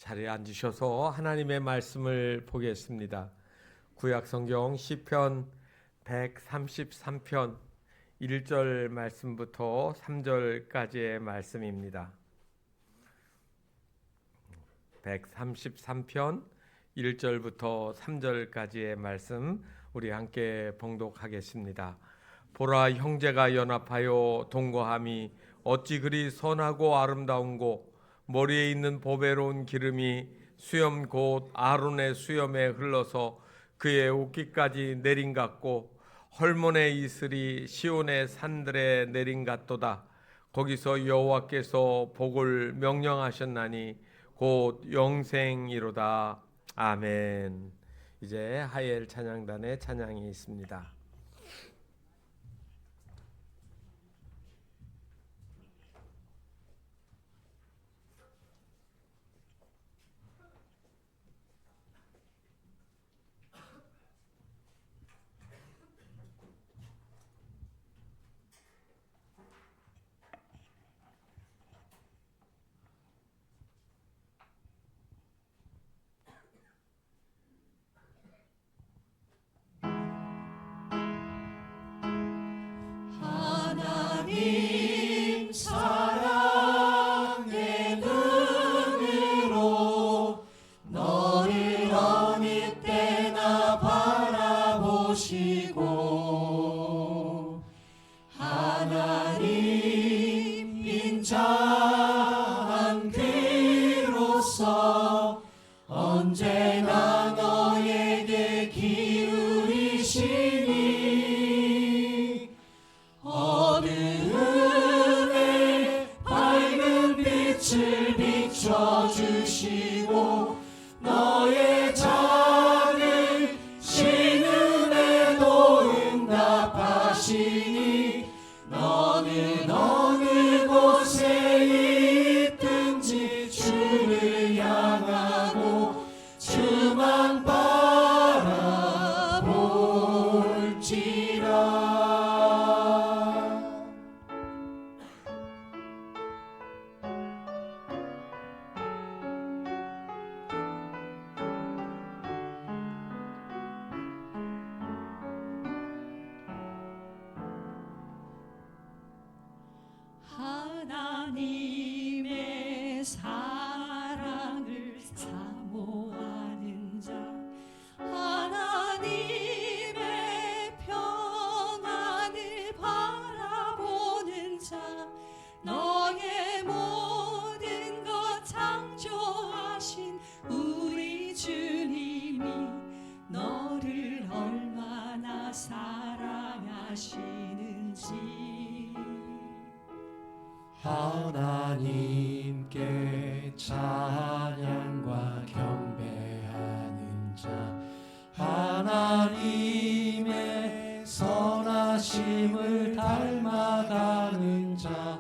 자리에 앉으셔서 하나님의 말씀을 보겠습니다. 구약성경 시편 133편 1절 말씀부터 3절까지의 말씀입니다. 133편 1절부터 3절까지의 말씀 우리 함께 봉독하겠습니다. 보라, 형제가 연합하여 동거함이 어찌 그리 선하고 아름다운고, 머리에 있는 보배로운 기름이 수염 곧 아론의 수염에 흘러서 그의 옷깃까지 내린 같고, 헐몬의 이슬이 시온의 산들에 내린 같도다. 거기서 여호와께서 복을 명령하셨나니 곧 영생이로다. 아멘. 이제 하엘 찬양단의 찬양이 있습니다. 언제나 너에게 기울이시니 어두움에 밝은 빛을 비춰주시고 너의 작은 신음에도 응답하시니 너는 어느 곳에 있든지 주를 향하고 주만 바라볼지라. 하나님의 사랑을 사모하는 자, 하나님의 평안을 바라보는 자, 너의 모든 것 창조하신 우리 주님이 너를 얼마나 사랑하시는지. 하나님께 찬양과 경배하는 자, 하나님의 선하심을 닮아가는 자,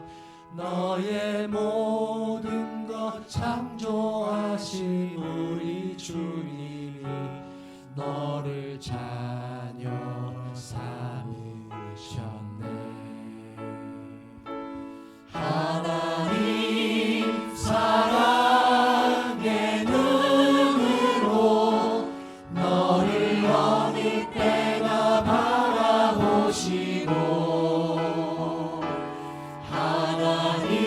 너의 모든 것 창조하신 우리 주님이 너를 자녀 삼으셨네. 하나님 사랑의 눈으로 너를 어느 때나 바라보시고 하나님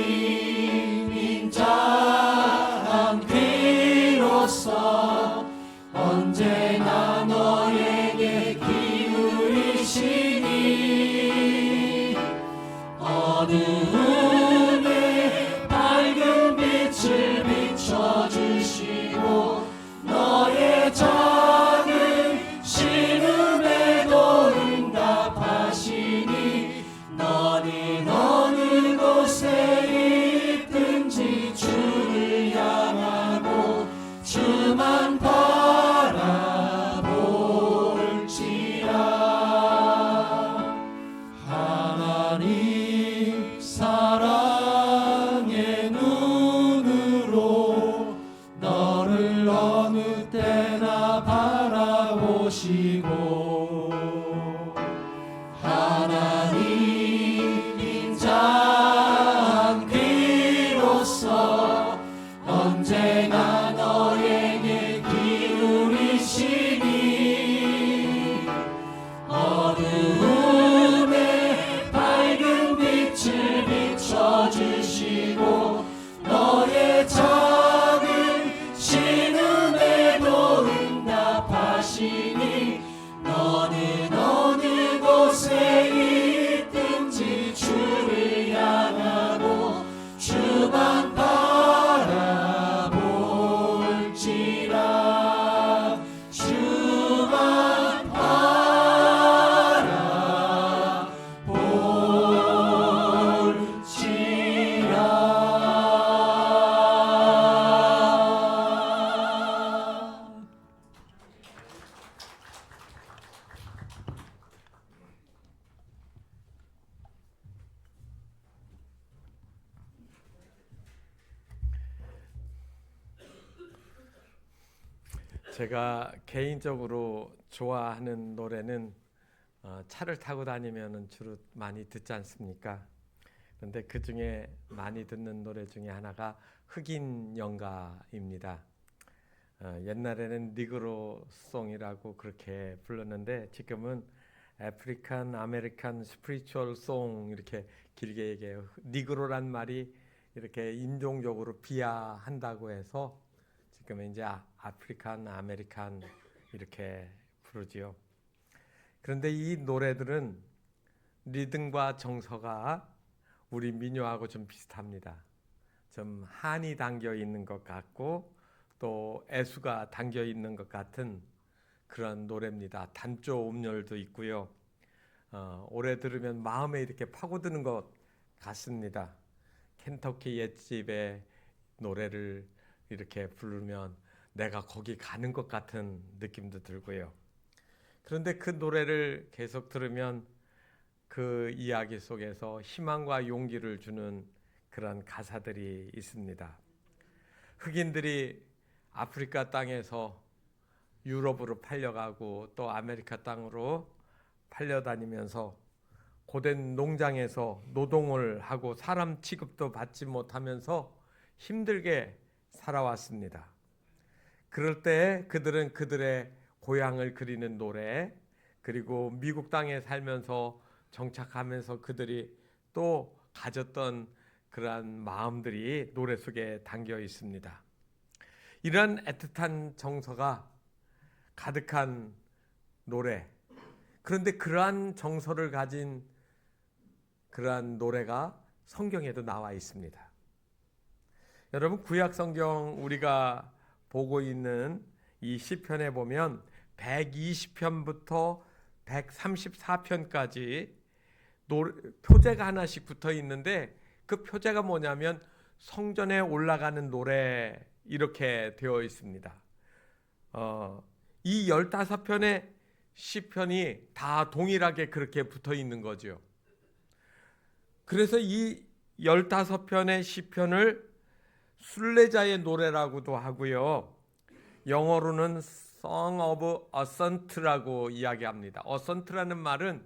인자한 귀로서 언제나 너에게 기울이시니 어두움에 밝은 빛을 비춰주시고 너의 작은 신음에도 응답하시니 너는 어느 곳에 있든지 주를 향하고 주만 바라볼지라. 하나님 사랑의 눈으로 너를 어느 때나 바라보시고 하나님 인자한 귀로서 언제나 너 제가 개인적으로 좋아하는 노래는 차를 타고 다니면 주로 많이 듣지 않습니까? 그런데 그 중에 많이 듣는 노래 중에 하나가 흑인 연가입니다. 옛날에는 니그로 송이라고 그렇게 불렀는데 지금은 아프리칸 아메리칸 스피리추얼 송 이렇게 길게 얘기해요. 니그로란 말이 이렇게 인종적으로 비하한다고 해서 지금은 이제 아프리칸 아메리칸 이렇게 부르지요. 그런데 이 노래들은 리듬과 정서가 우리 민요하고 좀 비슷합니다. 좀 한이 담겨 있는 것 같고 또 애수가 담겨 있는 것 같은 그런 노래입니다. 단조 음열도 있고요. 오래 들으면 마음에 이렇게 파고드는 것 같습니다. 켄터키 옛집의 노래를 이렇게 부르면 내가 거기 가는 것 같은 느낌도 들고요. 그런데 그 노래를 계속 들으면 그 이야기 속에서 희망과 용기를 주는 그런 가사들이 있습니다. 흑인들이 아프리카 땅에서 유럽으로 팔려가고 또 아메리카 땅으로 팔려다니면서 고된 농장에서 노동을 하고 사람 취급도 받지 못하면서 힘들게 살아왔습니다. 그럴 때 그들은 그들의 고향을 그리는 노래, 그리고 미국 땅에 살면서 정착하면서 그들이 또 가졌던 그러한 마음들이 노래 속에 담겨 있습니다. 이런 애틋한 정서가 가득한 노래, 그런데 그러한 정서를 가진 그러한 노래가 성경에도 나와 있습니다. 여러분, 구약 성경 우리가 보고 있는 이 시편에 보면 120편부터 134편까지 표제가 하나씩 붙어 있는데 그 표제가 뭐냐면 성전에 올라가는 노래 이렇게 되어 있습니다. 이 15편의 시편이 다 동일하게 그렇게 붙어 있는 거죠. 그래서 이 15편의 시편을 순례자의 노래라고도 하고요. 영어로는 Song of Ascent라고 이야기합니다. Ascent라는 말은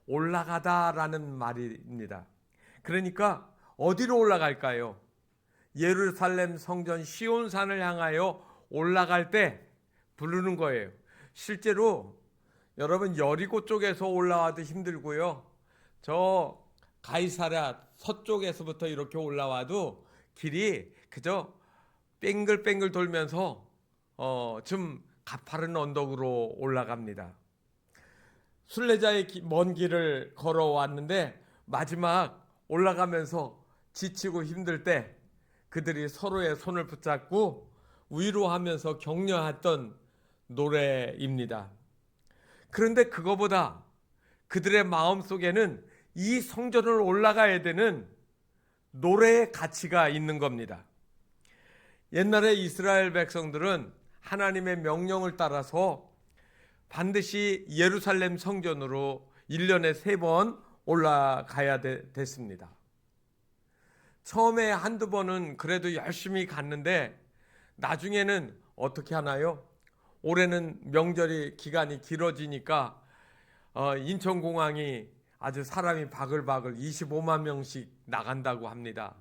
올라가다라는 말입니다. 그러니까 어디로 올라갈까요? 예루살렘 성전 시온산을 향하여 올라갈 때 부르는 거예요. 실제로 여러분 여리고 쪽에서 올라와도 힘들고요. 저 가이사랴 서쪽에서부터 이렇게 올라와도 길이 그저 뺑글뺑글 돌면서 좀 가파른 언덕으로 올라갑니다. 순례자의 먼 길을 걸어왔는데 마지막 올라가면서 지치고 힘들 때 그들이 서로의 손을 붙잡고 위로하면서 격려했던 노래입니다. 그런데 그거보다 그들의 마음속에는 이 성전을 올라가야 되는 노래의 가치가 있는 겁니다. 옛날에 이스라엘 백성들은 하나님의 명령을 따라서 반드시 예루살렘 성전으로 1년에 3번 올라가야 됐습니다. 처음에 한두 번은 그래도 열심히 갔는데 나중에는 어떻게 하나요? 올해는 명절이 기간이 길어지니까 인천공항이 아주 사람이 바글바글 25만 명씩 나간다고 합니다.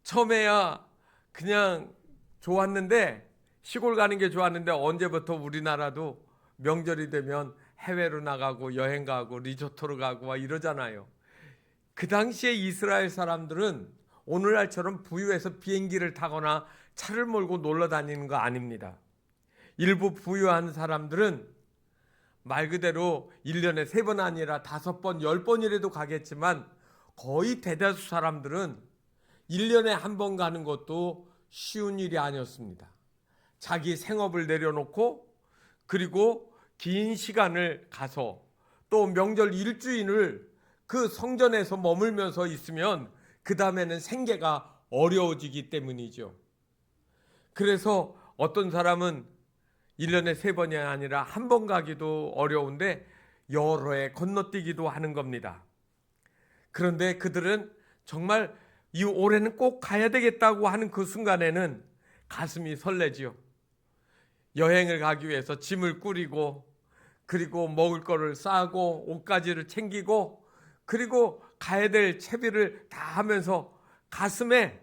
처음에야 그냥 좋았는데 시골 가는 게 좋았는데 언제부터 우리나라도 명절이 되면 해외로 나가고 여행 가고 리조트로 가고 이러잖아요. 그 당시에 이스라엘 사람들은 오늘날처럼 부유해서 비행기를 타거나 차를 몰고 놀러 다니는 거 아닙니다. 일부 부유한 사람들은 말 그대로 1년에 3번 아니라 5번, 10번이라도 가겠지만 거의 대다수 사람들은 1년에 1번 가는 것도 쉬운 일이 아니었습니다. 자기 생업을 내려놓고 그리고 긴 시간을 가서 또 명절 일주일을 그 성전에서 머물면서 있으면 그 다음에는 생계가 어려워지기 때문이죠. 그래서 어떤 사람은 1년에 3번이 아니라 1번 가기도 어려운데 여러 해 건너뛰기도 하는 겁니다. 그런데 그들은 정말 이 올해는 꼭 가야 되겠다고 하는 그 순간에는 가슴이 설레지요. 여행을 가기 위해서 짐을 꾸리고, 그리고 먹을 거를 싸고 옷가지를 챙기고, 그리고 가야 될 채비를 다 하면서 가슴에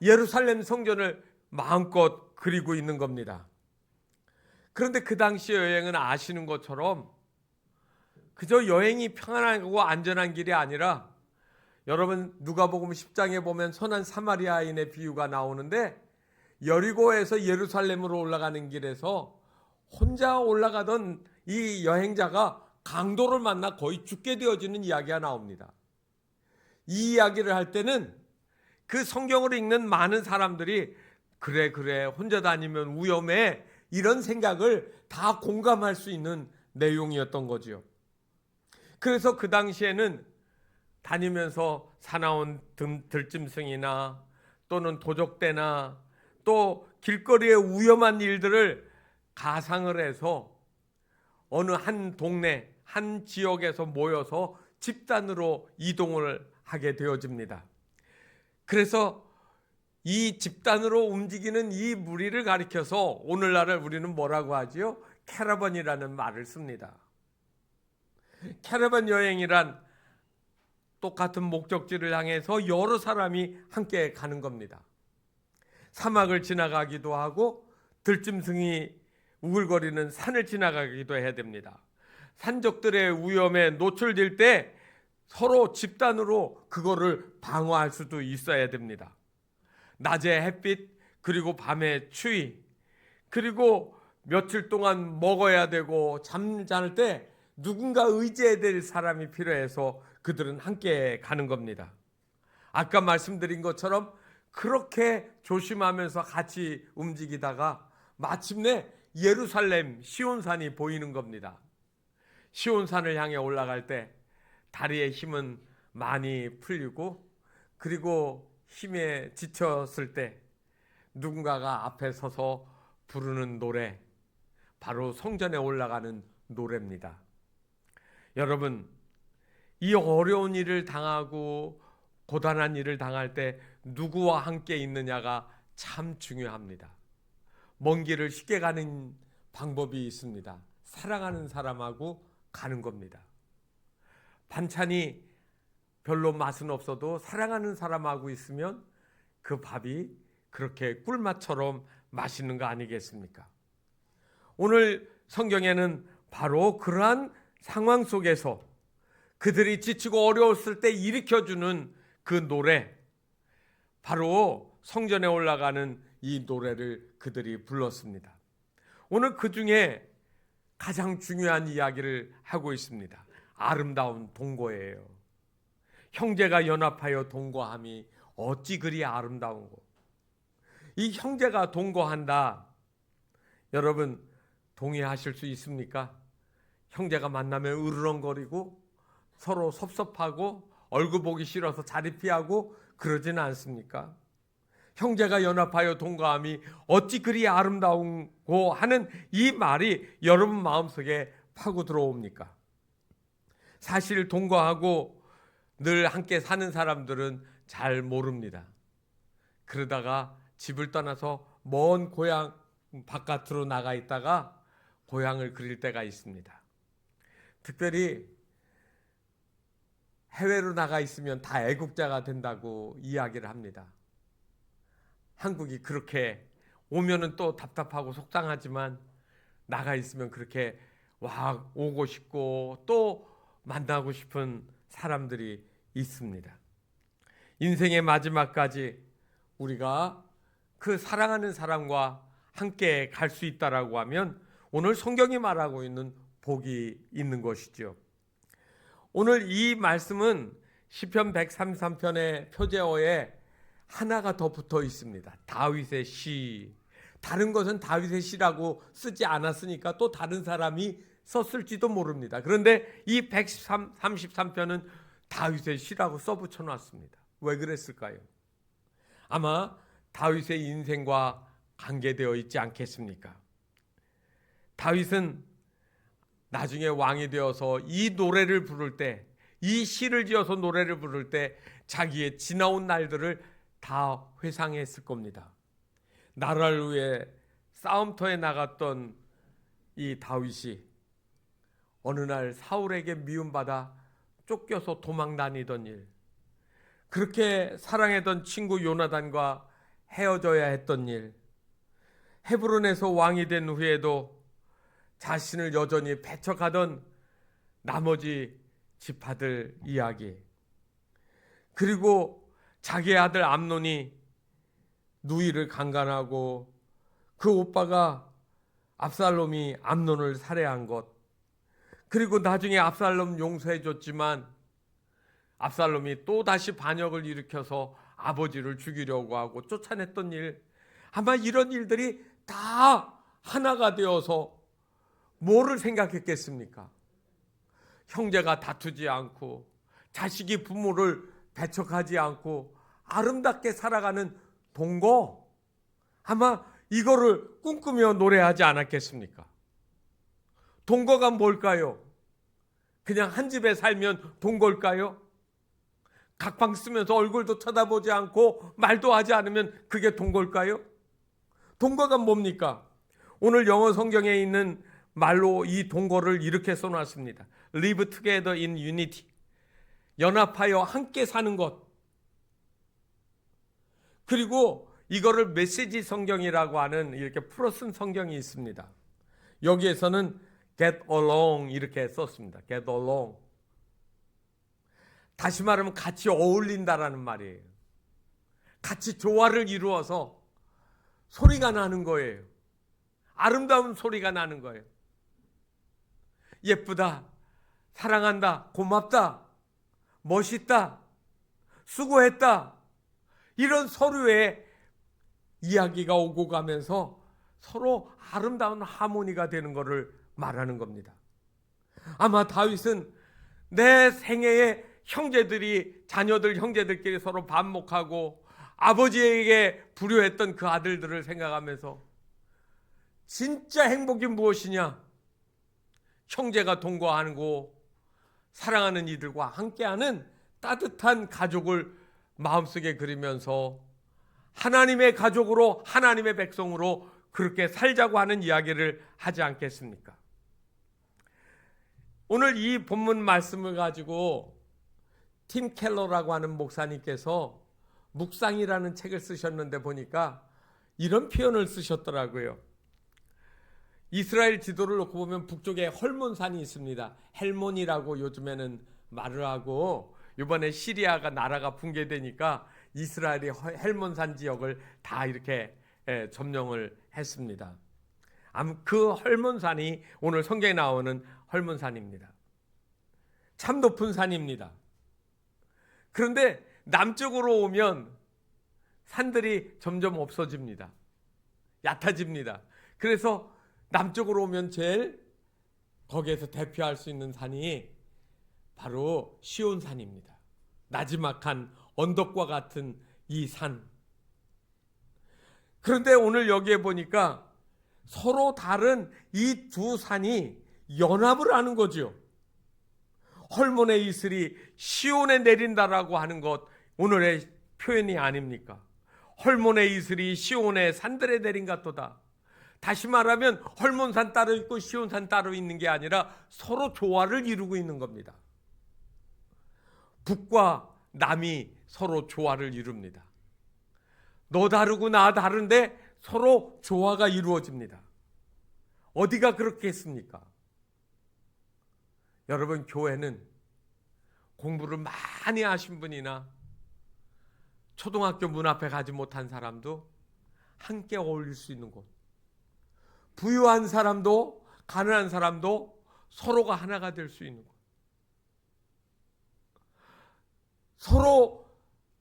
예루살렘 성전을 마음껏 그리고 있는 겁니다. 그런데 그 당시 여행은 아시는 것처럼 그저 여행이 평안하고 안전한 길이 아니라, 여러분 누가복음 10장에 보면 선한 사마리아인의 비유가 나오는데, 여리고에서 예루살렘으로 올라가는 길에서 혼자 올라가던 이 여행자가 강도를 만나 거의 죽게 되어지는 이야기가 나옵니다. 이 이야기를 할 때는 그 성경을 읽는 많은 사람들이 그래 혼자 다니면 위험해, 이런 생각을 다 공감할 수 있는 내용이었던 거지요. 그래서 그 당시에는 다니면서 사나운 들짐승이나 또는 도적대나 또 길거리의 위험한 일들을 가상을 해서 어느 한 동네, 한 지역에서 모여서 집단으로 이동을 하게 되어집니다. 그래서 이 집단으로 움직이는 이 무리를 가리켜서 오늘날을 우리는 뭐라고 하지요? 캐러번이라는 말을 씁니다. 캐러번 여행이란 똑같은 목적지를 향해서 여러 사람이 함께 가는 겁니다. 사막을 지나가기도 하고 들짐승이 우글거리는 산을 지나가기도 해야 됩니다. 산적들의 위험에 노출될 때 서로 집단으로 그거를 방어할 수도 있어야 됩니다. 낮에 햇빛, 그리고 밤에 추위, 그리고 며칠 동안 먹어야 되고 잠잘 때 누군가 의지해야 될 사람이 필요해서 그들은 함께 가는 겁니다. 아까 말씀드린 것처럼 그렇게 조심하면서 같이 움직이다가 마침내 예루살렘 시온산이 보이는 겁니다. 시온산을 향해 올라갈 때 다리의 힘은 많이 풀리고, 그리고 힘에 지쳤을 때 누군가가 앞에 서서 부르는 노래, 바로 성전에 올라가는 노래입니다. 여러분, 이 어려운 일을 당하고 고단한 일을 당할 때 누구와 함께 있느냐가 참 중요합니다. 먼 길을 쉽게 가는 방법이 있습니다. 사랑하는 사람하고 가는 겁니다. 반찬이 별로 맛은 없어도 사랑하는 사람하고 있으면 그 밥이 그렇게 꿀맛처럼 맛있는 거 아니겠습니까? 오늘 성경에는 바로 그러한 상황 속에서 그들이 지치고 어려웠을 때 일으켜주는 그 노래, 바로 성전에 올라가는 이 노래를 그들이 불렀습니다. 오늘 그 중에 가장 중요한 이야기를 하고 있습니다. 아름다운 동거예요. 형제가 연합하여 동거함이 어찌 그리 아름다운고. 이 형제가 동거한다, 여러분 동의하실 수 있습니까? 형제가 만나면 으르렁거리고 서로 섭섭하고 얼굴 보기 싫어서 자리 피하고 그러지는 않습니까? 형제가 연합하여 동거함이 어찌 그리 아름다운고 하는 이 말이 여러분 마음속에 파고 들어옵니까? 사실 동거하고 늘 함께 사는 사람들은 잘 모릅니다. 그러다가 집을 떠나서 먼 고향 바깥으로 나가 있다가 고향을 그릴 때가 있습니다. 특별히 해외로 나가 있으면 다 애국자가 된다고 이야기를 합니다. 한국이 그렇게 오면은 또 답답하고 속상하지만 나가 있으면 그렇게 와 오고 싶고 또 만나고 싶은 사람들이 있습니다. 인생의 마지막까지 우리가 그 사랑하는 사람과 함께 갈 수 있다라고 하면 오늘 성경이 말하고 있는 복이 있는 것이죠. 오늘 이 말씀은 시편 133편의 표제어에 하나가 더 붙어 있습니다. 다윗의 시. 다른 것은 다윗의 시라고 쓰지 않았으니까 또 다른 사람이 썼을지도 모릅니다. 그런데 이 133편은 다윗의 시라고 써붙여 놨습니다. 왜 그랬을까요? 아마 다윗의 인생과 관계되어 있지 않겠습니까? 다윗은 나중에 왕이 되어서 이 노래를 부를 때, 이 시를 지어서 노래를 부를 때 자기의 지나온 날들을 다 회상했을 겁니다. 나라를 위해 싸움터에 나갔던 이 다윗이 어느 날 사울에게 미움받아 쫓겨서 도망 다니던 일, 그렇게 사랑했던 친구 요나단과 헤어져야 했던 일, 헤브론에서 왕이 된 후에도 자신을 여전히 배척하던 나머지 지파들 이야기, 그리고 자기 아들 암논이 누이를 강간하고 그 오빠가 압살롬이 암논을 살해한 것, 그리고 나중에 압살롬 용서해줬지만 압살롬이 또 다시 반역을 일으켜서 아버지를 죽이려고 하고 쫓아냈던 일, 아마 이런 일들이 다 하나가 되어서 뭐를 생각했겠습니까? 형제가 다투지 않고 자식이 부모를 배척하지 않고 아름답게 살아가는 동거, 아마 이거를 꿈꾸며 노래하지 않았겠습니까? 동거가 뭘까요? 그냥 한 집에 살면 동거일까요? 각방 쓰면서 얼굴도 쳐다보지 않고 말도 하지 않으면 그게 동거일까요? 동거가 뭡니까? 오늘 영어 성경에 있는 말로 이 동거를 이렇게 써놨습니다. Live together in unity. 연합하여 함께 사는 것. 그리고 이거를 메시지 성경이라고 하는 이렇게 풀어 쓴 성경이 있습니다. 여기에서는 get along 이렇게 썼습니다. get along. 다시 말하면 같이 어울린다라는 말이에요. 같이 조화를 이루어서 소리가 나는 거예요. 아름다운 소리가 나는 거예요. 예쁘다, 사랑한다, 고맙다, 멋있다, 수고했다, 이런 서로의 이야기가 오고 가면서 서로 아름다운 하모니가 되는 것을 말하는 겁니다. 아마 다윗은 내 생애에 형제들이, 자녀들 형제들끼리 서로 반목하고 아버지에게 불효했던 그 아들들을 생각하면서 진짜 행복이 무엇이냐? 형제가 동거하고 사랑하는 이들과 함께하는 따뜻한 가족을 마음속에 그리면서 하나님의 가족으로, 하나님의 백성으로 그렇게 살자고 하는 이야기를 하지 않겠습니까? 오늘 이 본문 말씀을 가지고 팀 켈러라고 하는 목사님께서 묵상이라는 책을 쓰셨는데 보니까 이런 표현을 쓰셨더라고요. 이스라엘 지도를 놓고 보면 북쪽에 헐몬산이 있습니다. 헬몬이라고 요즘에는 말을 하고, 이번에 시리아가 나라가 붕괴되니까 이스라엘이 헬몬산 지역을 다 이렇게 점령을 했습니다. 그 헐몬산이 오늘 성경에 나오는 헐몬산입니다. 참 높은 산입니다. 그런데 남쪽으로 오면 산들이 점점 없어집니다. 얕아집니다. 그래서 남쪽으로 오면 제일 거기에서 대표할 수 있는 산이 바로 시온산입니다. 나지막한 언덕과 같은 이 산. 그런데 오늘 여기에 보니까 서로 다른 이 두 산이 연합을 하는 거죠. 헐몬의 이슬이 시온에 내린다라고 하는 것, 오늘의 표현이 아닙니까? 헐몬의 이슬이 시온의 산들에 내린 같도다. 다시 말하면 헐몬산 따로 있고 시온산 따로 있는 게 아니라 서로 조화를 이루고 있는 겁니다. 북과 남이 서로 조화를 이룹니다. 너 다르고 나 다른데 서로 조화가 이루어집니다. 어디가 그렇겠습니까? 여러분, 교회는 공부를 많이 하신 분이나 초등학교 문 앞에 가지 못한 사람도 함께 어울릴 수 있는 곳, 부유한 사람도 가난한 사람도 서로가 하나가 될 수 있는 곳, 서로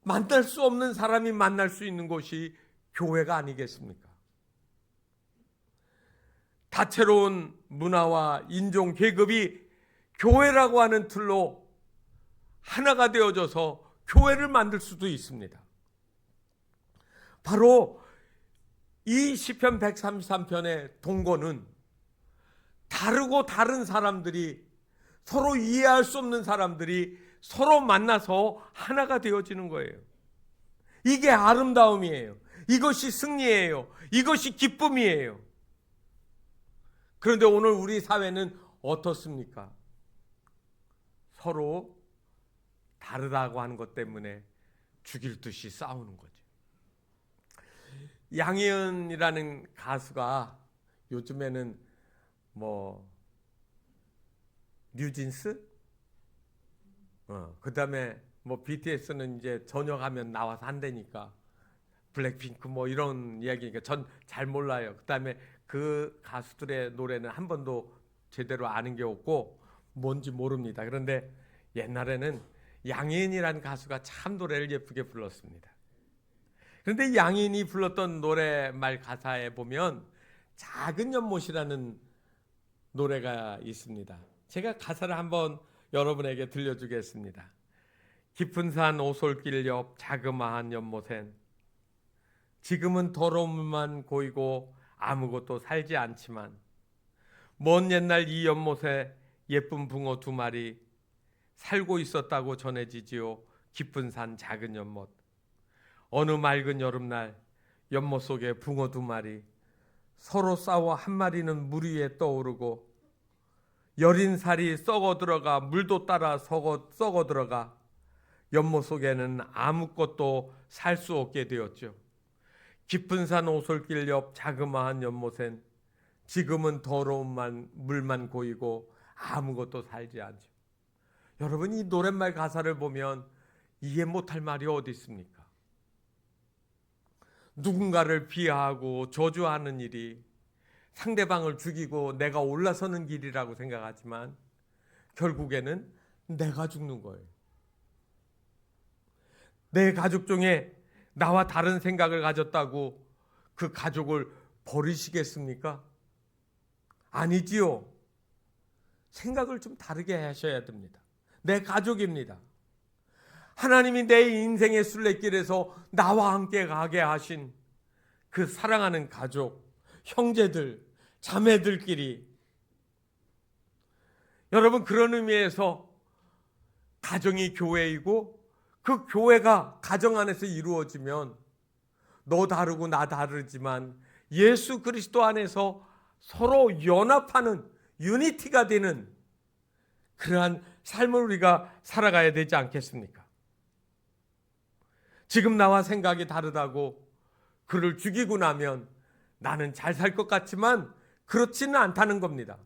만날 수 없는 사람이 만날 수 있는 곳이 교회가 아니겠습니까? 다채로운 문화와 인종, 계급이 교회라고 하는 틀로 하나가 되어져서 교회를 만들 수도 있습니다. 바로 이 시편 133편의 동거는 다르고 다른 사람들이, 서로 이해할 수 없는 사람들이 서로 만나서 하나가 되어지는 거예요. 이게 아름다움이에요. 이것이 승리예요. 이것이 기쁨이에요. 그런데 오늘 우리 사회는 어떻습니까? 서로 다르다고 하는 것 때문에 죽일 듯이 싸우는 거죠. 양희은이라는 가수가 요즘에는 뉴진스? 그다음에 BTS는 이제 저녁하면 나와서 한다니까. 블랙핑크 이런 이야기니까 전 잘 몰라요. 그다음에 그 가수들의 노래는 한 번도 제대로 아는 게 없고 뭔지 모릅니다. 그런데 옛날에는 양희은이라는 가수가 참 노래를 예쁘게 불렀습니다. 그런데 양희은이 불렀던 노래말 가사에 보면 작은 연못이라는 노래가 있습니다. 제가 가사를 한번 여러분에게 들려주겠습니다. 깊은 산 오솔길 옆 자그마한 연못엔 지금은 더러운 물만 고이고 아무것도 살지 않지만 먼 옛날 이 연못에 예쁜 붕어 2마리 살고 있었다고 전해지지요. 깊은 산 작은 연못. 어느 맑은 여름날 연못 속에 붕어 2마리 서로 싸워 한 마리는 물 위에 떠오르고 여린 살이 썩어 들어가 물도 따라 썩어 들어가 연못 속에는 아무것도 살 수 없게 되었죠. 깊은 산 오솔길 옆 자그마한 연못엔 지금은 더러운 물만 고이고 아무것도 살지 않죠. 여러분, 이 노랫말 가사를 보면 이해 못할 말이 어디 있습니까? 누군가를 비하하고 저주하는 일이 상대방을 죽이고 내가 올라서는 길이라고 생각하지만 결국에는 내가 죽는 거예요. 내 가족 중에 나와 다른 생각을 가졌다고 그 가족을 버리시겠습니까? 아니지요. 생각을 좀 다르게 하셔야 됩니다. 내 가족입니다. 하나님이 내 인생의 순례길에서 나와 함께 가게 하신 그 사랑하는 가족, 형제들, 자매들끼리, 여러분, 그런 의미에서 가정이 교회이고 그 교회가 가정 안에서 이루어지면 너 다르고 나 다르지만 예수 그리스도 안에서 서로 연합하는 유니티가 되는 그러한 삶을 우리가 살아가야 되지 않겠습니까? 지금 나와 생각이 다르다고 그를 죽이고 나면 나는 잘 살 것 같지만 그렇지는 않다는 겁니다.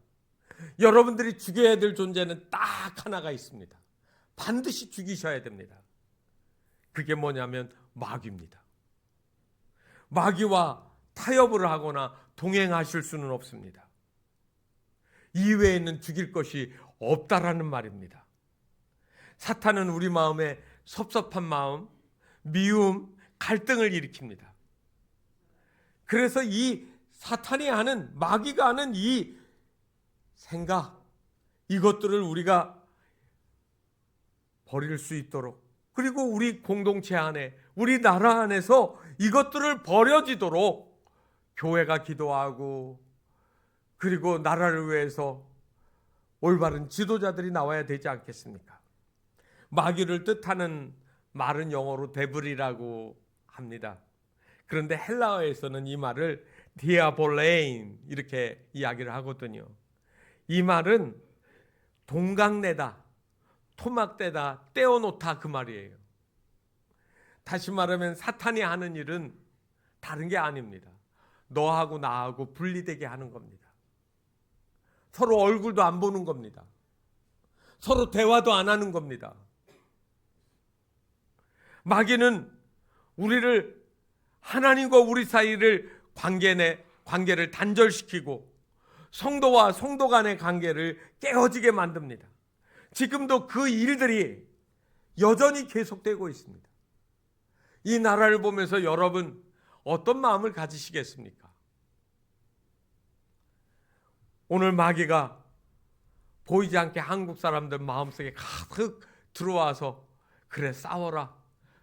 여러분들이 죽여야 될 존재는 딱 하나가 있습니다. 반드시 죽이셔야 됩니다. 그게 뭐냐면 마귀입니다. 마귀와 타협을 하거나 동행하실 수는 없습니다. 이외에는 죽일 것이 없다라는 말입니다. 사탄은 우리 마음에 섭섭한 마음, 미움, 갈등을 일으킵니다. 그래서 이 사탄이 하는, 마귀가 하는 이 생각, 이것들을 우리가 버릴 수 있도록, 그리고 우리 공동체 안에, 우리 나라 안에서 이것들을 버려지도록 교회가 기도하고, 그리고 나라를 위해서 올바른 지도자들이 나와야 되지 않겠습니까? 마귀를 뜻하는 말은 영어로 데블이라고 합니다. 그런데 헬라어에서는 이 말을 디아볼레인 이렇게 이야기를 하거든요. 이 말은 동강내다, 토막대다, 떼어놓다 그 말이에요. 다시 말하면 사탄이 하는 일은 다른 게 아닙니다. 너하고 나하고 분리되게 하는 겁니다. 서로 얼굴도 안 보는 겁니다. 서로 대화도 안 하는 겁니다. 마귀는 우리를, 하나님과 우리 사이를 관계를 단절시키고 성도와 성도 간의 관계를 깨어지게 만듭니다. 지금도 그 일들이 여전히 계속되고 있습니다. 이 나라를 보면서 여러분 어떤 마음을 가지시겠습니까? 오늘 마귀가 보이지 않게 한국 사람들 마음속에 가득 들어와서 그래, 싸워라,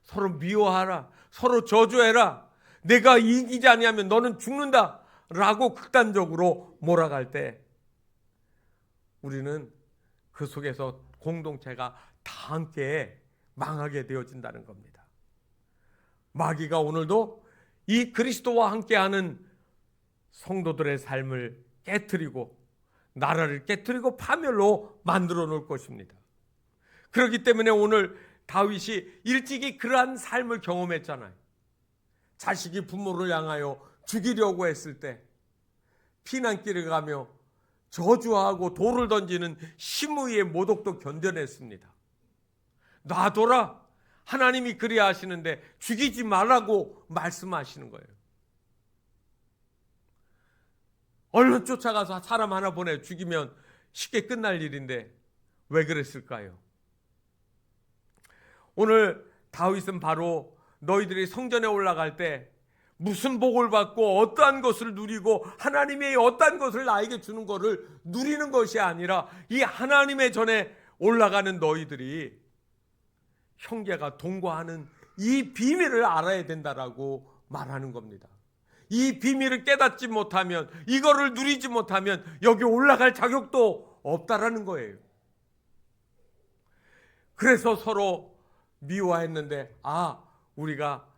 서로 미워하라, 서로 저주해라, 내가 이기지 아니하면 너는 죽는다 라고 극단적으로 몰아갈 때 우리는 그 속에서 공동체가 다 함께 망하게 되어진다는 겁니다. 마귀가 오늘도 이 그리스도와 함께하는 성도들의 삶을 깨트리고 나라를 깨뜨리고 파멸로 만들어 놓을 것입니다. 그렇기 때문에 오늘 다윗이 일찍이 그러한 삶을 경험했잖아요. 자식이 부모를 향하여 죽이려고 했을 때 피난길을 가며 저주하고 돌을 던지는 심의의 모독도 견뎌냈습니다. 놔둬라. 하나님이 그리야 하시는데 죽이지 말라고 말씀하시는 거예요. 얼른 쫓아가서 사람 하나 보내 죽이면 쉽게 끝날 일인데 왜 그랬을까요? 오늘 다윗은 바로 너희들이 성전에 올라갈 때 무슨 복을 받고 어떠한 것을 누리고 하나님의 어떠한 것을 나에게 주는 것을 누리는 것이 아니라 이 하나님의 전에 올라가는 너희들이 형제가 동거하는 이 비밀을 알아야 된다라고 말하는 겁니다. 이 비밀을 깨닫지 못하면, 이거를 누리지 못하면 여기 올라갈 자격도 없다라는 거예요. 그래서 서로 미워했는데 우리가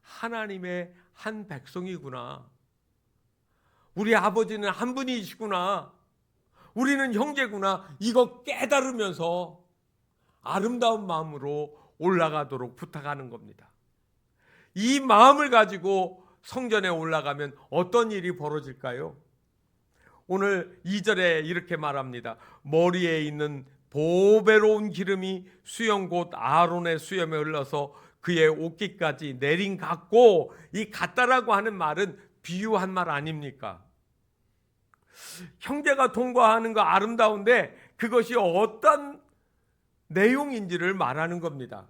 하나님의 한 백성이구나. 우리 아버지는 한 분이시구나. 우리는 형제구나. 이거 깨달으면서 아름다운 마음으로 올라가도록 부탁하는 겁니다. 이 마음을 가지고 성전에 올라가면 어떤 일이 벌어질까요? 오늘 2절에 이렇게 말합니다. 머리에 있는 보배로운 기름이 수염 곧 아론의 수염에 흘러서 그의 옷깃까지 내린 같고, 이 같다라고 하는 말은 비유한 말 아닙니까? 형제가 동거하는 거 아름다운데 그것이 어떤 내용인지를 말하는 겁니다.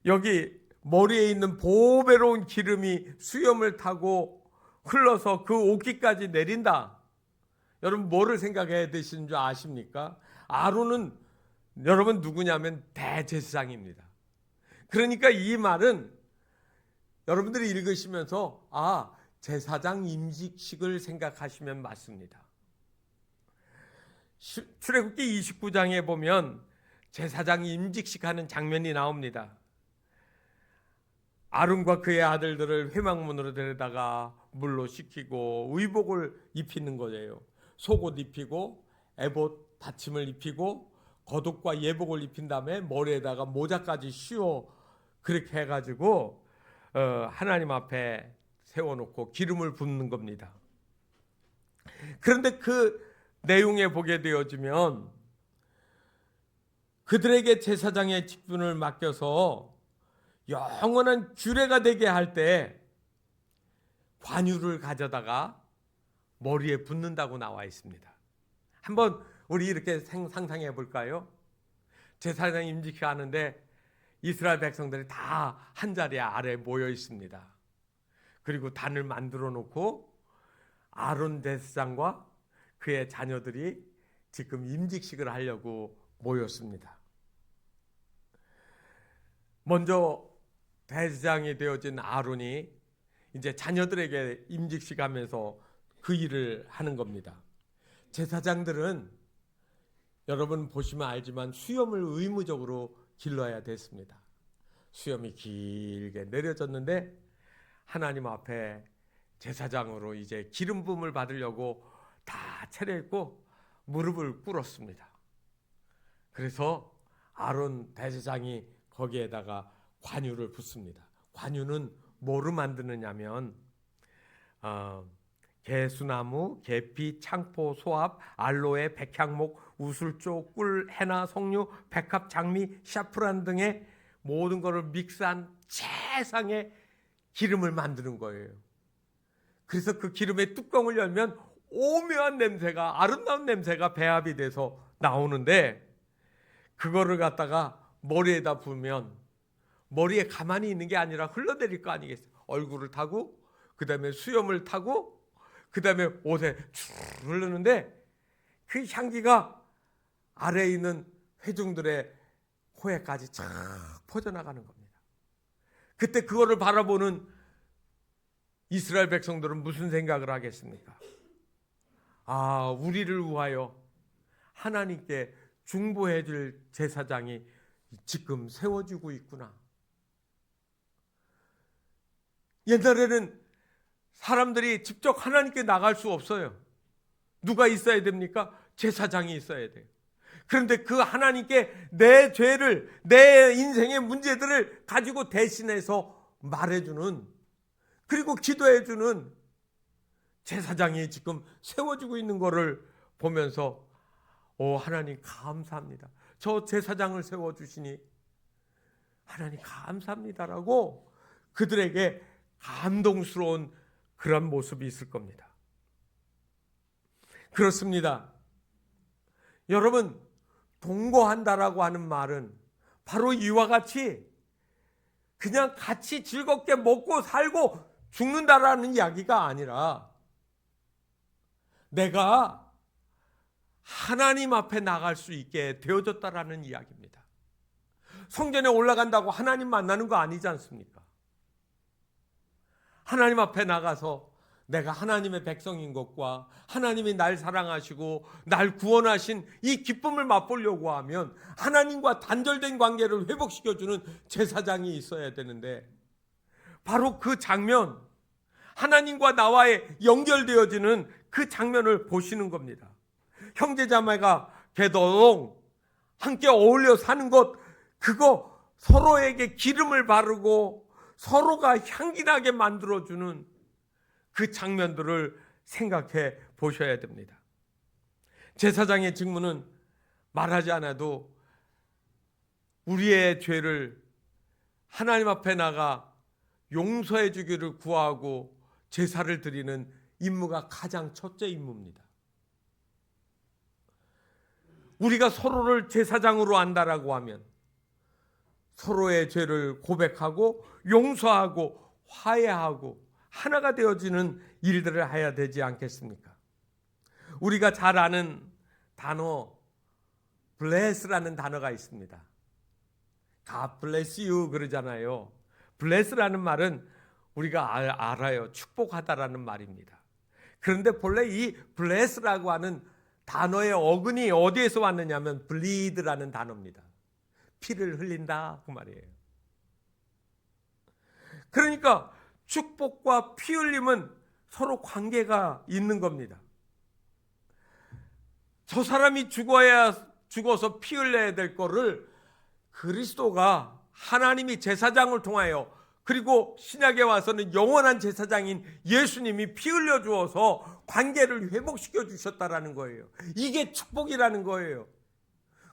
여기 머리에 있는 보배로운 기름이 수염을 타고 흘러서 그 옷깃까지 내린다. 여러분 뭐를 생각해야 되시는 줄 아십니까? 아론은 여러분 누구냐면 대제사장입니다. 그러니까 이 말은 여러분들이 읽으시면서 제사장 임직식을 생각하시면 맞습니다. 출애굽기 29장에 보면 제사장 임직식 하는 장면이 나옵니다. 아론과 그의 아들들을 회막문으로 데려다가 물로 씻기고 의복을 입히는 거예요. 속옷 입히고 에봇 받침을 입히고 겉옷과 예복을 입힌 다음에 머리에다가 모자까지 씌워 그렇게 해가지고 하나님 앞에 세워놓고 기름을 붓는 겁니다. 그런데 그 내용에 보게 되어지면 그들에게 제사장의 직분을 맡겨서 영원한 규례가 되게 할 때 관유를 가져다가 머리에 붓는다고 나와 있습니다. 한번 우리 이렇게 상상해 볼까요? 제사장 임직식 하는데 이스라엘 백성들이 다 한 자리 아래 모여 있습니다. 그리고 단을 만들어 놓고 아론 제사장과 그의 자녀들이 지금 임직식을 하려고 모였습니다. 먼저 대제사장이 되어진 아론이 이제 자녀들에게 임직식 하면서 그 일을 하는 겁니다. 제사장들은 여러분 보시면 알지만 수염을 의무적으로 길러야 됐습니다. 수염이 길게 내려졌는데 하나님 앞에 제사장으로 이제 기름 부음을 받으려고 다 차려입고 무릎을 꿇었습니다. 그래서 아론 대제사장이 거기에다가 관유를 붓습니다. 관유는 뭐로 만드느냐면 개수나무, 계피, 창포, 소합, 알로에, 백향목, 우술조, 꿀, 해나, 석류, 백합, 장미, 샤프란 등의 모든 것을 믹스한 최상의 기름을 만드는 거예요. 그래서 그 기름의 뚜껑을 열면 오묘한 냄새가, 아름다운 냄새가 배합이 돼서 나오는데, 그거를 갖다가 머리에다 부으면 머리에 가만히 있는 게 아니라 흘러내릴 거 아니겠어요? 얼굴을 타고 그 다음에 수염을 타고 그 다음에 옷에 쭉 흐르는데 그 향기가 아래에 있는 회중들의 코에까지 쫙 퍼져나가는 겁니다. 그때 그거를 바라보는 이스라엘 백성들은 무슨 생각을 하겠습니까? 우리를 위하여 하나님께 중보해 줄 제사장이 지금 세워지고 있구나. 옛날에는 사람들이 직접 하나님께 나갈 수 없어요. 누가 있어야 됩니까? 제사장이 있어야 돼요. 그런데 그 하나님께 내 죄를, 내 인생의 문제들을 가지고 대신해서 말해주는, 그리고 기도해주는 제사장이 지금 세워지고 있는 것을 보면서 하나님 감사합니다. 저 제사장을 세워주시니 하나님 감사합니다라고 그들에게 감동스러운 그런 모습이 있을 겁니다. 그렇습니다. 여러분, 동거한다라고 하는 말은 바로 이와 같이 그냥 같이 즐겁게 먹고 살고 죽는다라는 이야기가 아니라 내가 하나님 앞에 나갈 수 있게 되어졌다라는 이야기입니다. 성전에 올라간다고 하나님 만나는 거 아니지 않습니까? 하나님 앞에 나가서 내가 하나님의 백성인 것과 하나님이 날 사랑하시고 날 구원하신 이 기쁨을 맛보려고 하면 하나님과 단절된 관계를 회복시켜주는 제사장이 있어야 되는데, 바로 그 장면, 하나님과 나와의 연결되어지는 그 장면을 보시는 겁니다. 형제자매가 개동 함께 어울려 사는 것, 그거 서로에게 기름을 바르고 서로가 향기나게 만들어주는 그 장면들을 생각해 보셔야 됩니다. 제사장의 직무는 말하지 않아도 우리의 죄를 하나님 앞에 나가 용서해 주기를 구하고 제사를 드리는 임무가 가장 첫째 임무입니다. 우리가 서로를 제사장으로 안다라고 하면 서로의 죄를 고백하고 용서하고 화해하고 하나가 되어지는 일들을 해야 되지 않겠습니까? 우리가 잘 아는 단어 bless라는 단어가 있습니다. God bless you 그러잖아요. bless라는 말은 우리가 알아요. 축복하다라는 말입니다. 그런데 본래 이 bless라고 하는 단어의 어근이 어디에서 왔느냐면 bleed라는 단어입니다. 피를 흘린다 그 말이에요. 그러니까 축복과 피 흘림은 서로 관계가 있는 겁니다. 저 사람이 죽어서 피 흘려야 될 거를 그리스도가, 하나님이 제사장을 통하여, 그리고 신약에 와서는 영원한 제사장인 예수님이 피 흘려 주어서 관계를 회복시켜 주셨다라는 거예요. 이게 축복이라는 거예요.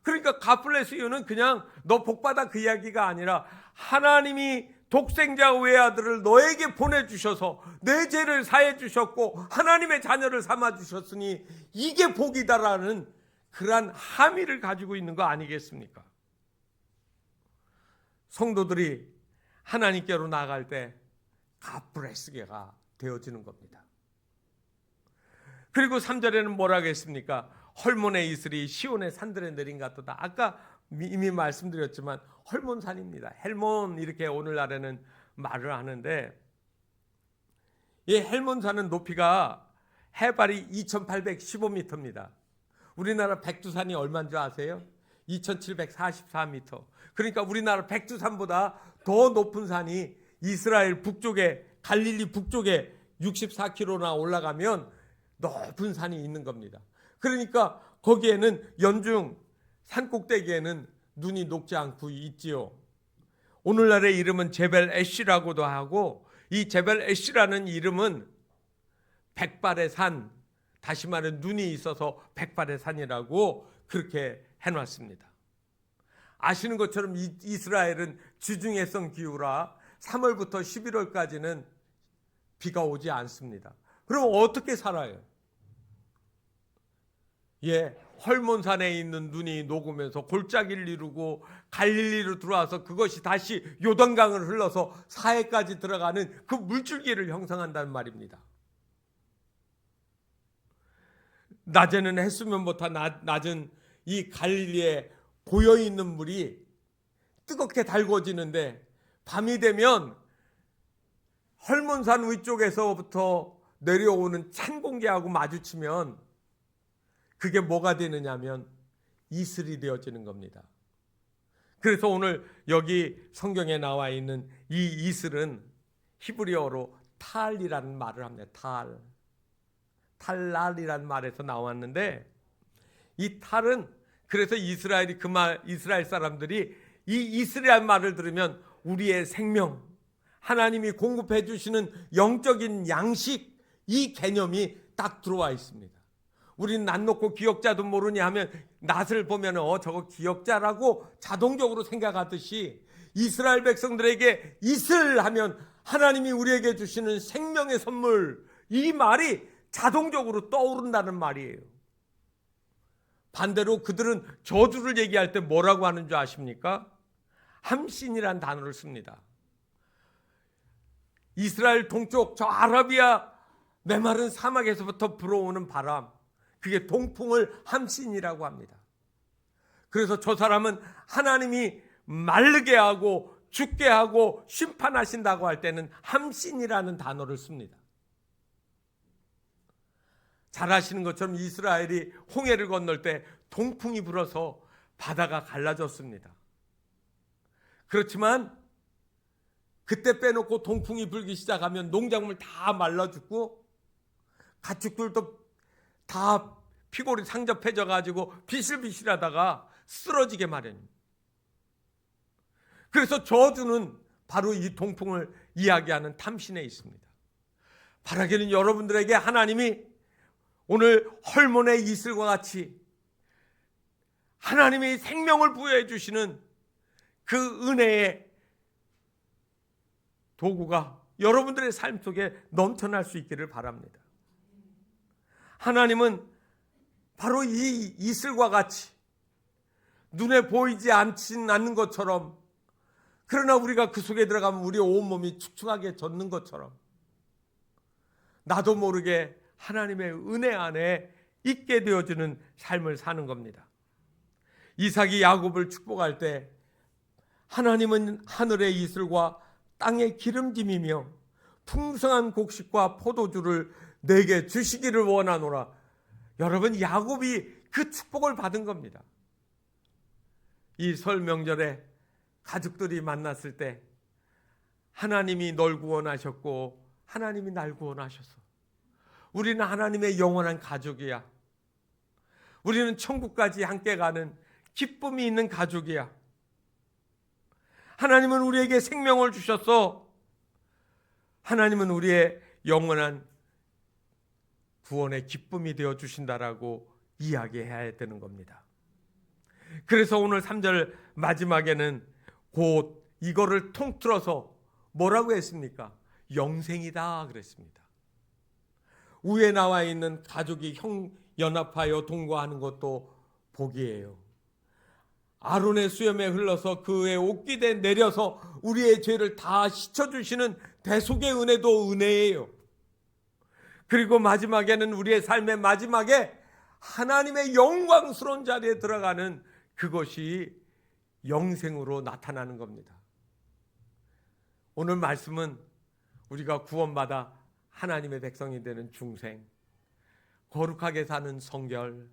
그러니까 God bless you는 그냥 너 복받아 그 이야기가 아니라 하나님이 독생자 외아들을 너에게 보내주셔서 내 죄를 사해 주셨고 하나님의 자녀를 삼아 주셨으니 이게 복이다라는 그러한 함의를 가지고 있는 거 아니겠습니까? 성도들이 하나님께로 나갈 때 God bless가 되어지는 겁니다. 그리고 3절에는 뭐라 하겠습니까? 헐몬의 이슬이 시온의 산들에 내린 것 같다. 아까 이미 말씀드렸지만 헐몬산입니다. 헬몬 이렇게 오늘날에는 말을 하는데, 이 헬몬산은 높이가 해발이 2815m입니다. 우리나라 백두산이 얼마인 줄 아세요? 2744m. 그러니까 우리나라 백두산보다 더 높은 산이 이스라엘 북쪽에, 갈릴리 북쪽에 64km나 올라가면 높은 산이 있는 겁니다. 그러니까 거기에는 연중 산꼭대기에는 눈이 녹지 않고 있지요. 오늘날의 이름은 제벨 애쉬라고도 하고, 이 제벨 애쉬라는 이름은 백발의 산, 다시 말해 눈이 있어서 백발의 산이라고 그렇게 해놨습니다. 아시는 것처럼 이스라엘은 지중해성 기후라 3월부터 11월까지는 비가 오지 않습니다. 그럼 어떻게 살아요? 헐몬산에 있는 눈이 녹으면서 골짜기를 이루고 갈릴리로 들어와서 그것이 다시 요단강을 흘러서 사해까지 들어가는 그 물줄기를 형성한다는 말입니다. 낮에는 해수면보다 낮은 이 갈릴리에 고여있는 물이 뜨겁게 달궈지는데, 밤이 되면 헐몬산 위쪽에서부터 내려오는 찬 공기하고 마주치면 그게 뭐가 되느냐면 이슬이 되어지는 겁니다. 그래서 오늘 여기 성경에 나와 있는 이 이슬은 히브리어로 탈이라는 말을 합니다. 탈날이란 말에서 나왔는데, 이 탈은 그래서 이스라엘 사람들이 이 이스라엘 말을 들으면 우리의 생명, 하나님이 공급해 주시는 영적인 양식, 이 개념이 딱 들어와 있습니다. 우리는 낯 놓고 기역자도 모르니 하면 낯을 보면 저거 기역자라고 자동적으로 생각하듯이 이스라엘 백성들에게 이슬 하면 하나님이 우리에게 주시는 생명의 선물, 이 말이 자동적으로 떠오른다는 말이에요. 반대로 그들은 저주를 얘기할 때 뭐라고 하는 줄 아십니까? 함신이란 단어를 씁니다. 이스라엘 동쪽 저 아라비아 메마른 사막에서부터 불어오는 바람, 그게 동풍을 함신이라고 합니다. 그래서 저 사람은 하나님이 마르게 하고 죽게 하고 심판하신다고 할 때는 함신이라는 단어를 씁니다. 잘 아시는 것처럼 이스라엘이 홍해를 건널 때 동풍이 불어서 바다가 갈라졌습니다. 그렇지만 그때 빼놓고 동풍이 불기 시작하면 농작물 다 말라 죽고 가축들도 다 피골이 상접해져 가지고 비실비실하다가 쓰러지게 마련입니다. 그래서 저주는 바로 이 동풍을 이야기하는 탐신에 있습니다. 바라기는 여러분들에게 하나님이 오늘 헐몬의 이슬과 같이 하나님이 생명을 부여해 주시는 그 은혜의 도구가 여러분들의 삶 속에 넘쳐날 수 있기를 바랍니다. 하나님은 바로 이 이슬과 같이 눈에 보이지 않는 것처럼, 그러나 우리가 그 속에 들어가면 우리 온몸이 축축하게 젖는 것처럼 나도 모르게 하나님의 은혜 안에 있게 되어지는 삶을 사는 겁니다. 이삭이 야곱을 축복할 때 하나님은 하늘의 이슬과 땅의 기름짐이며 풍성한 곡식과 포도주를 내게 주시기를 원하노라. 여러분, 야곱이 그 축복을 받은 겁니다. 이 설 명절에 가족들이 만났을 때 하나님이 널 구원하셨고 하나님이 날 구원하셨어. 우리는 하나님의 영원한 가족이야. 우리는 천국까지 함께 가는 기쁨이 있는 가족이야. 하나님은 우리에게 생명을 주셨어. 하나님은 우리의 영원한 구원의 기쁨이 되어 주신다라고 이야기해야 되는 겁니다. 그래서 오늘 3절 마지막에는 곧 이거를 통틀어서 뭐라고 했습니까? 영생이다 그랬습니다. 위에 나와 있는 가족이 연합하여 동거하는 것도 복이에요. 아론의 수염에 흘러서 그의 옷깃에 내려서 우리의 죄를 다 씻어주시는 대속의 은혜도 은혜예요. 그리고 마지막에는 우리의 삶의 마지막에 하나님의 영광스러운 자리에 들어가는 그것이 영생으로 나타나는 겁니다. 오늘 말씀은 우리가 구원받아 하나님의 백성이 되는 중생, 거룩하게 사는 성결,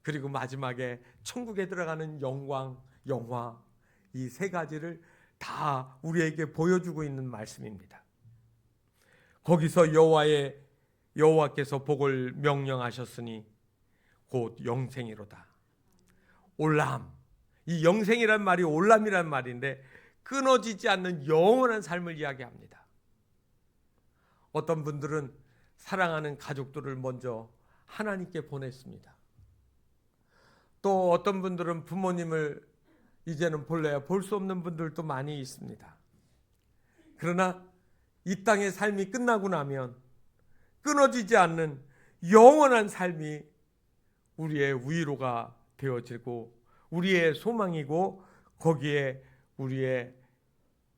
그리고 마지막에 천국에 들어가는 영광, 영화, 이 세 가지를 다 우리에게 보여주고 있는 말씀입니다. 거기서 여호와께서 복을 명령하셨으니 곧 영생이로다. 올람, 이 영생이란 말이 올람이란 말인데 끊어지지 않는 영원한 삶을 이야기합니다. 어떤 분들은 사랑하는 가족들을 먼저 하나님께 보냈습니다. 또 어떤 분들은 부모님을 이제는 볼래야 볼 수 없는 분들도 많이 있습니다. 그러나 이 땅의 삶이 끝나고 나면 끊어지지 않는 영원한 삶이 우리의 위로가 되어지고 우리의 소망이고 거기에 우리의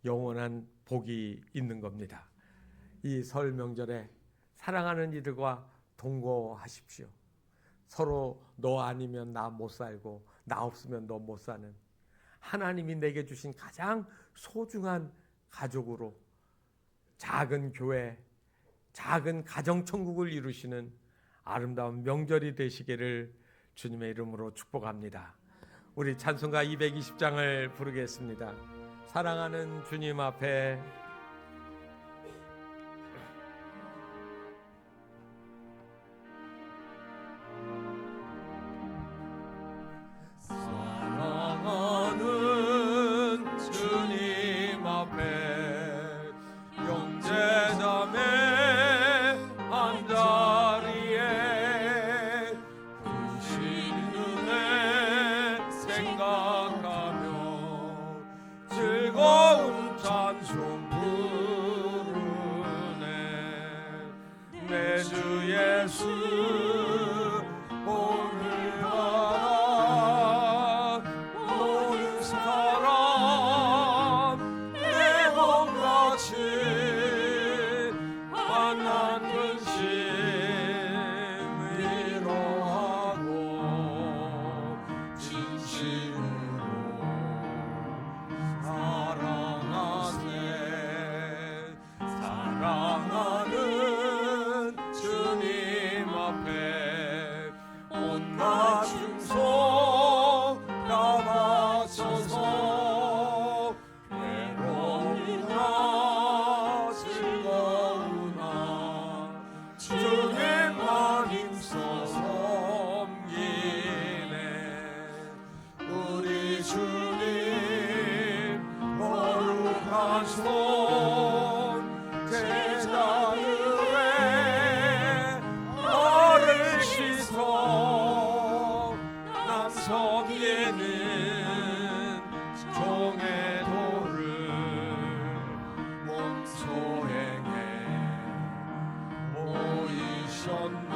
영원한 복이 있는 겁니다. 이 설 명절에 사랑하는 이들과 동거하십시오. 서로 너 아니면 나 못 살고 나 없으면 너 못 사는 하나님이 내게 주신 가장 소중한 가족으로 작은 교회, 작은 가정천국을 이루시는 아름다운 명절이 되시기를 주님의 이름으로 축복합니다. 우리 찬송가 220장을 부르겠습니다. 사랑하는 주님 앞에 주 예수 오늘마다 모든 사람 내 몸같이 만난 근심 위로하고 진심으로 사랑하는 주님 앞에 온갖 충성 다 바쳐서 외로우나 즐거우나 주님만 힘써 섬기네. 우리 주님 거룩한 손 제자들의 너를 씻어 남 섬기는 종의 도를 몸소행해 보이셨네.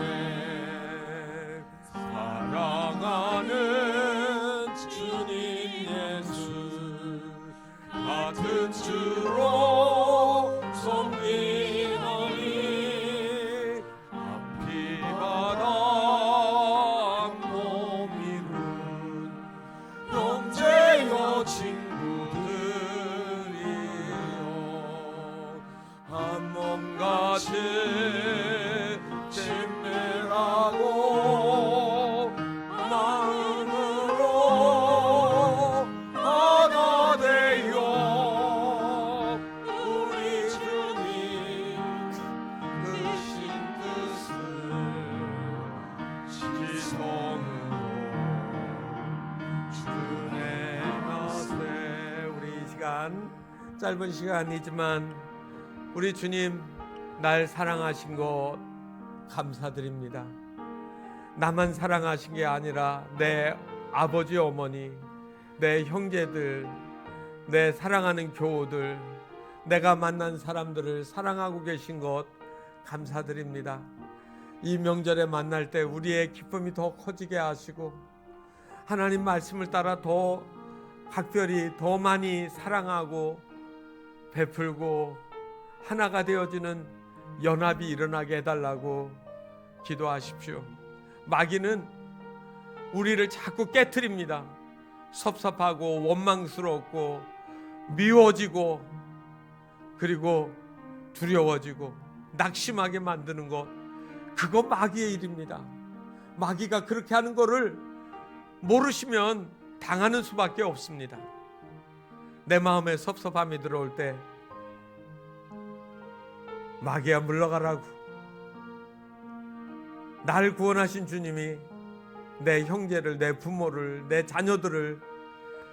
사랑하는 주님 예수 같은 주로 섬기노니 한피바다 몸이룬 형제여 친구들이여 한 몸같이 친밀하고 마음으로 하나 되어 우리 주님 크신 뜻을 시성으로 준행하세. 우리 이 시간 짧은 시간이지만 우리 주님 날 사랑하신 것 감사드립니다. 나만 사랑하신 게 아니라 내 아버지 어머니, 내 형제들, 내 사랑하는 교우들, 내가 만난 사람들을 사랑하고 계신 것 감사드립니다. 이 명절에 만날 때 우리의 기쁨이 더 커지게 하시고 하나님 말씀을 따라 더 각별히 더 많이 사랑하고 베풀고 하나가 되어지는 연합이 일어나게 해달라고 기도하십시오. 마귀는 우리를 자꾸 깨트립니다. 섭섭하고 원망스럽고 미워지고 그리고 두려워지고 낙심하게 만드는 것, 그거 마귀의 일입니다. 마귀가 그렇게 하는 거를 모르시면 당하는 수밖에 없습니다. 내 마음에 섭섭함이 들어올 때 마귀야 물러가라고, 나를 구원하신 주님이 내 형제를, 내 부모를, 내 자녀들을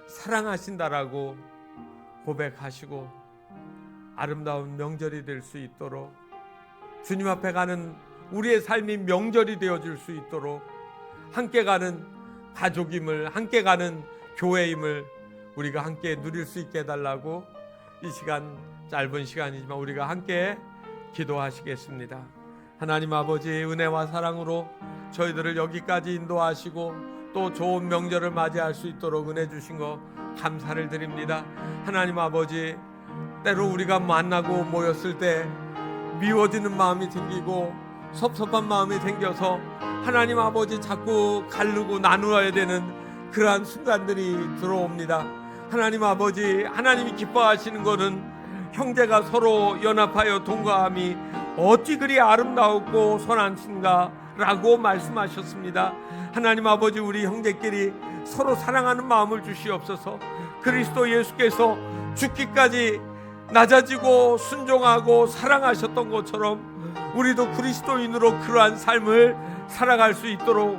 사랑하신다라고 고백하시고 아름다운 명절이 될 수 있도록, 주님 앞에 가는 우리의 삶이 명절이 되어질 수 있도록, 함께 가는 가족임을, 함께 가는 교회임을 우리가 함께 누릴 수 있게 해달라고 이 시간, 짧은 시간이지만 우리가 함께 기도하시겠습니다. 하나님 아버지, 은혜와 사랑으로 저희들을 여기까지 인도하시고 또 좋은 명절을 맞이할 수 있도록 은혜 주신 거 감사를 드립니다. 하나님 아버지, 때로 우리가 만나고 모였을 때 미워지는 마음이 생기고 섭섭한 마음이 생겨서 하나님 아버지 자꾸 가르고 나누어야 되는 그러한 순간들이 들어옵니다. 하나님 아버지, 하나님이 기뻐하시는 것은 형제가 서로 연합하여 동거함이 어찌 그리 아름다웠고 선한가 라고 말씀하셨습니다. 하나님 아버지, 우리 형제끼리 서로 사랑하는 마음을 주시옵소서. 그리스도 예수께서 죽기까지 낮아지고 순종하고 사랑하셨던 것처럼 우리도 그리스도인으로 그러한 삶을 살아갈 수 있도록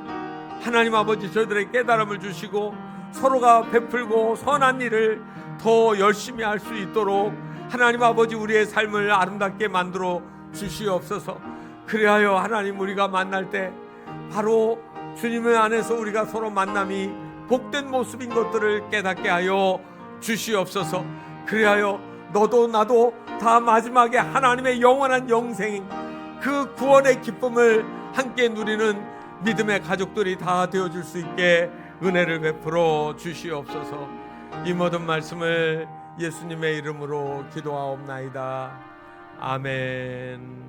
하나님 아버지 저희들의 깨달음을 주시고 서로가 베풀고 선한 일을 더 열심히 할 수 있도록 하나님 아버지 우리의 삶을 아름답게 만들어 주시옵소서. 그리하여 하나님, 우리가 만날 때 바로 주님의 안에서 우리가 서로 만남이 복된 모습인 것들을 깨닫게 하여 주시옵소서. 그리하여 너도 나도 다 마지막에 하나님의 영원한 영생, 그 구원의 기쁨을 함께 누리는 믿음의 가족들이 다 되어줄 수 있게 은혜를 베풀어 주시옵소서. 이 모든 말씀을 예수님의 이름으로 기도하옵나이다. 아멘.